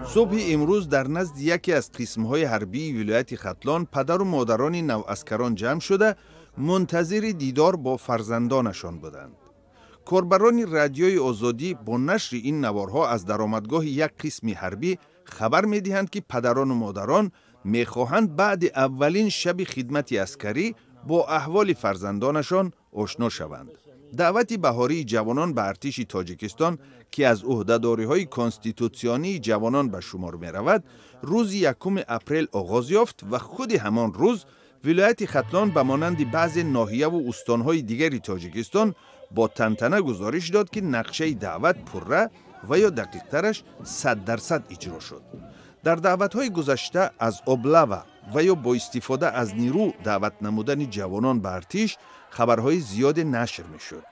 صبح امروز در نزد یکی از قسم‌های حربی ولایت ختلان پدر و مادران نواسکران جمع شده منتظر دیدار با فرزندانشان بودند. کاربران رادیوی آزادی با نشر این نوارها از درآمدگاه یک قسم حربی خبر می‌دهند که پدران و مادران می‌خواهند بعد اولین شب خدمت عسکری با احوال فرزندانشان آشنا شوند. دعوت بهاری جوانان به ارتش تاجیکستان که از عهده‌داری‌های کنستیتوسیونی جوانان به شمار می‌رود، روز 1 اپریل آغاز یافت و خود همان روز ولایت ختلان به مانند بعض ناحیه و استان‌های دیگری تاجیکستان با تنتنه گزارش داد که نقشه دعوت پره و یا دقیق‌ترش 100% اجرا شد. در دعوت‌های گذشته از ابلاوا و یا با استفاده از نیرو دعوت نمودن جوانان به ارتش خبرهای زیاد نشر می‌شد.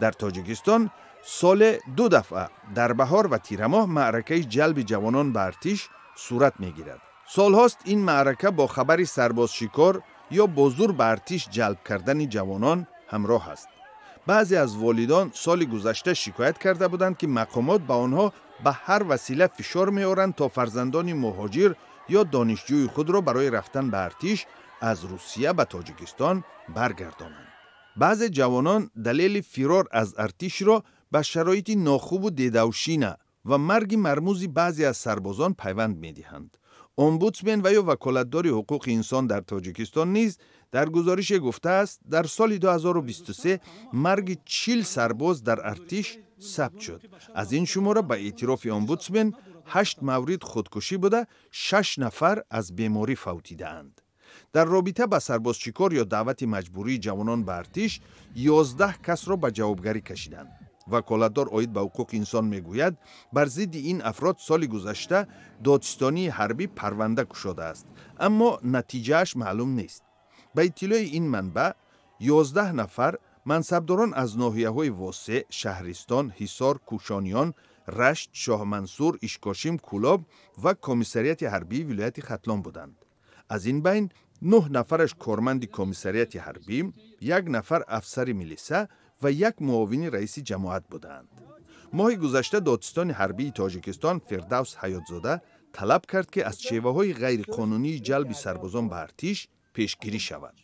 در تاجیکستان سال 2 دفعه در بهار و تیر ماه معرکه جلب جوانان به ارتش صورت می‌گیرد. سال‌هاست این معرکه با خبر سرباز شکار یا با زور به ارتش جلب کردن جوانان همراه است. بعضی از والدان سال گذشته شکایت کرده بودند که مقامات به آنها به هر وسیله فشار می‌آورند تا فرزندان مهاجر یا دانشجوی خود را برای رفتن به ارتش از روسیه به تاجیکستان برگردانند. بعضی جوانان دلیل فرار از ارتش را به شرایط ناخوب و دیدوشینه و مرگ مرموز بعضی از سربازان پیوند می‌دهند. امبودسمن و یا وکالتدار حقوق انسان در تاجیکستان نیز در گزارش گفته است در سال 2023 مرگ 40 سرباز در ارتش ثبت شد. از این شماره به اعتراف امبودسمن 8 مورد خودکشی بوده، 6 نفر از بیماری فوتیده اند. در رابطه با سرباز شکار یا دعوت مجبوری جوانان به ارتش 11 کس را به جوابگری کشیدند. وکالتدار عاید به حقوق انسان میگوید بر ضد این افراد سال گذشته دادستانی حربی پرونده گشوده است، اما نتیجهش معلوم نیست. به اطلاع این منبع 11 نفر منصبداران از ناحیه‌های واسع، شهرستان، حصار، کوشانیان، رشت، شاه منصور، اشکاشم، کولاب و کمیسریت حربی ولایت ختلان بودند. از این بین 9 نفرش کارمند کمیسریت حربی، 1 نفر افسر میلیسا و 1 معاون رئیس جماعت بودند. ماه گذشته دادستان حربی تاجیکستان فردوس حیاتزاده طلب کرد که از شیوه‌های غیر قانونی جلب سربازان به ارتش پیشگیری شود.